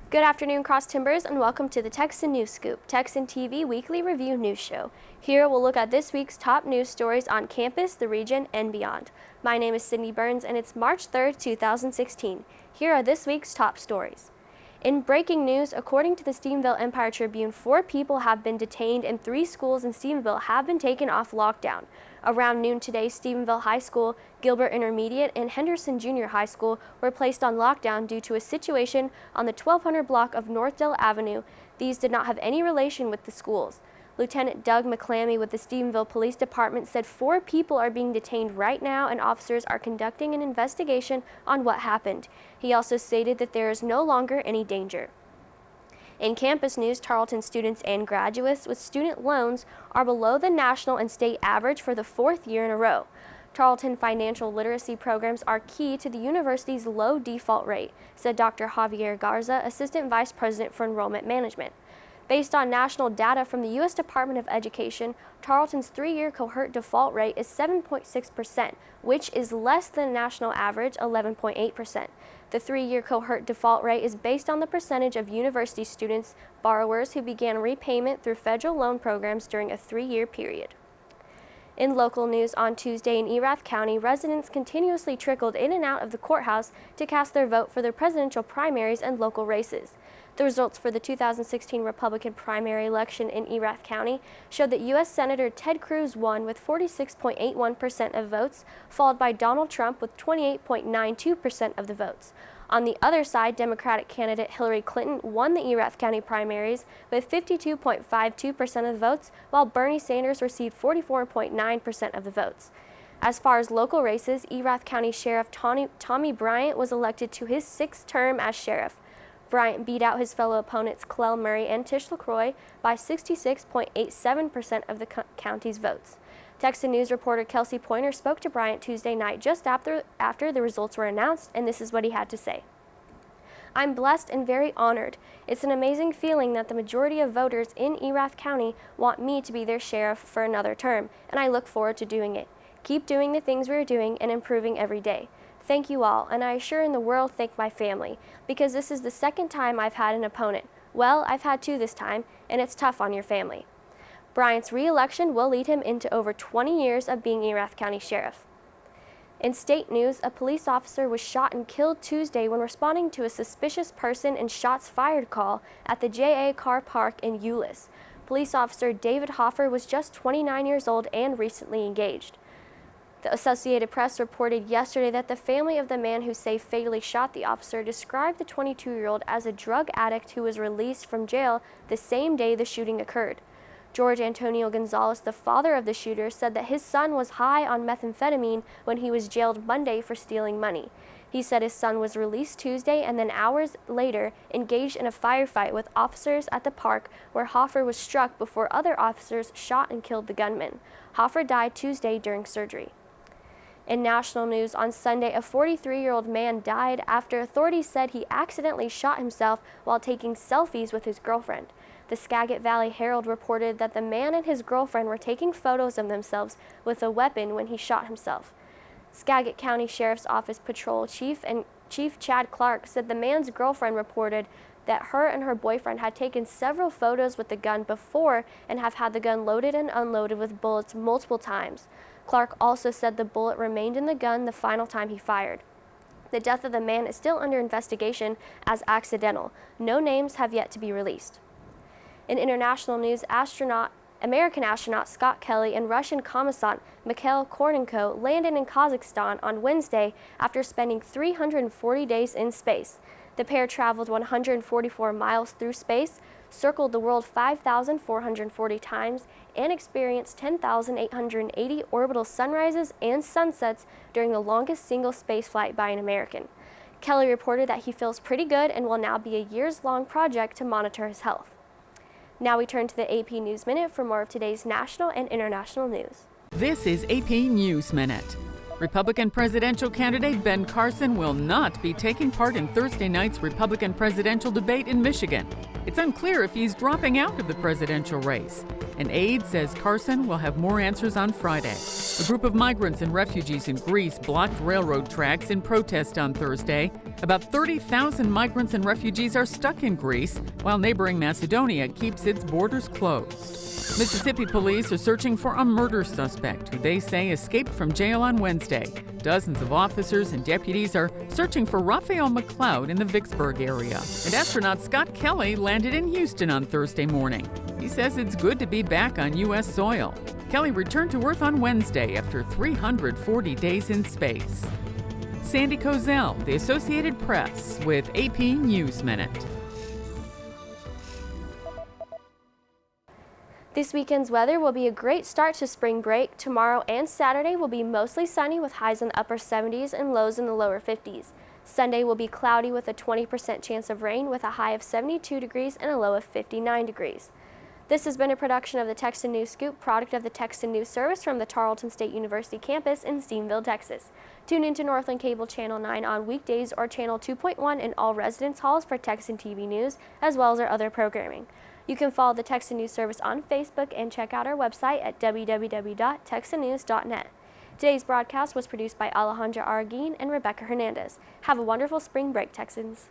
Good afternoon, Cross Timbers, and welcome to the Texan News Scoop, Texan TV weekly review news show. Here we'll look at this week's top news stories on campus, the region, and beyond. My name is Sydney Burns, and it's March 3rd, 2016. Here are this week's top stories. In breaking news, according to the Stephenville Empire Tribune, 4 people have been detained and 3 schools in Stephenville have been taken off lockdown. Around noon today, Stephenville High School, Gilbert Intermediate, and Henderson Junior High School were placed on lockdown due to a situation on the 1200 block of Northdale Avenue. These did not have any relation with the schools. Lieutenant Doug McClammy with the Stephenville Police Department said 4 people are being detained right now and officers are conducting an investigation on what happened. He also stated that there is no longer any danger. In campus news, Tarleton students and graduates with student loans are below the national and state average for the 4th year in a row. Tarleton financial literacy programs are key to the university's low default rate, said Dr. Javier Garza, Assistant Vice President for Enrollment Management. Based on national data from the U.S. Department of Education, Tarleton's 3-year cohort default rate is 7.6%, which is less than the national average, 11.8%. The 3-year cohort default rate is based on the percentage of university students, borrowers who began repayment through federal loan programs during a 3-year period. In local news, on Tuesday in Erath County, residents continuously trickled in and out of the courthouse to cast their vote for the presidential primaries and local races. The results for the 2016 Republican primary election in Erath County showed that U.S. Senator Ted Cruz won with 46.81% of votes, followed by Donald Trump with 28.92% of the votes. On the other side, Democratic candidate Hillary Clinton won the Erath County primaries with 52.52% of the votes, while Bernie Sanders received 44.9% of the votes. As far as local races, Erath County Sheriff Tommy Bryant was elected to his 6th term as sheriff. Bryant beat out his fellow opponents Clell Murray and Tish LaCroix by 66.87% of the county's votes. Texan News reporter Kelsey Pointer spoke to Bryant Tuesday night just after the results were announced, and this is what he had to say. "I'm blessed and very honored. It's an amazing feeling that the majority of voters in Erath County want me to be their sheriff for another term, and I look forward to doing it. Keep doing the things we're doing and improving every day. Thank you all, and I sure in the world thank my family, because this is the 2nd time I've had an opponent. Well, I've had 2 this time, and it's tough on your family." Bryant's re-election will lead him into over 20 years of being Erath County Sheriff. In state news, a police officer was shot and killed Tuesday when responding to a suspicious person and shots fired call at the J.A. Carr Park in Euless. Police officer David Hoffer was just 29 years old and recently engaged. The Associated Press reported yesterday that the family of the man who say fatally shot the officer described the 22-year-old as a drug addict who was released from jail the same day the shooting occurred. George Antonio Gonzalez, the father of the shooter, said that his son was high on methamphetamine when he was jailed Monday for stealing money. He said his son was released Tuesday and then hours later engaged in a firefight with officers at the park where Hoffer was struck before other officers shot and killed the gunman. Hoffer died Tuesday during surgery. In national news, on Sunday, a 43-year-old man died after authorities said he accidentally shot himself while taking selfies with his girlfriend. The Skagit Valley Herald reported that the man and his girlfriend were taking photos of themselves with a weapon when he shot himself. Skagit County Sheriff's Office Patrol Chief Chad Clark said the man's girlfriend reported that her and her boyfriend had taken several photos with the gun before and have had the gun loaded and unloaded with bullets multiple times. Clark also said the bullet remained in the gun the final time he fired. The death of the man is still under investigation as accidental. No names have yet to be released. In international news, American astronaut Scott Kelly and Russian cosmonaut Mikhail Kornienko landed in Kazakhstan on Wednesday after spending 340 days in space. The pair traveled 144 miles through space, circled the world 5,440 times, and experienced 10,880 orbital sunrises and sunsets during the longest single spaceflight by an American. Kelly reported that he feels pretty good and will now be a years-long project to monitor his health. Now we turn to the AP News Minute for more of today's national and international news. This is AP News Minute. Republican presidential candidate Ben Carson will not be taking part in Thursday night's Republican presidential debate in Michigan. It's unclear if he's dropping out of the presidential race. An aide says Carson will have more answers on Friday. A group of migrants and refugees in Greece blocked railroad tracks in protest on Thursday. About 30,000 migrants and refugees are stuck in Greece, while neighboring Macedonia keeps its borders closed. Mississippi police are searching for a murder suspect who they say escaped from jail on Wednesday. Dozens of officers and deputies are searching for Raphael McLeod in the Vicksburg area. And astronaut Scott Kelly landed in Houston on Thursday morning. He says it's good to be back on U.S. soil. Kelly returned to Earth on Wednesday after 340 days in space. Sandy Kozel, The Associated Press, with AP News Minute. This weekend's weather will be a great start to spring break. Tomorrow and Saturday will be mostly sunny with highs in the upper 70s and lows in the lower 50s. Sunday will be cloudy with a 20% chance of rain with a high of 72 degrees and a low of 59 degrees. This has been a production of the Texan News Scoop, product of the Texan News Service from the Tarleton State University campus in Stephenville, Texas. Tune into Northland Cable Channel 9 on weekdays or Channel 2.1 in all residence halls for Texan TV news, as well as our other programming. You can follow the Texan News Service on Facebook and check out our website at www.texannews.net. Today's broadcast was produced by Alejandra Arguin and Rebecca Hernandez. Have a wonderful spring break, Texans.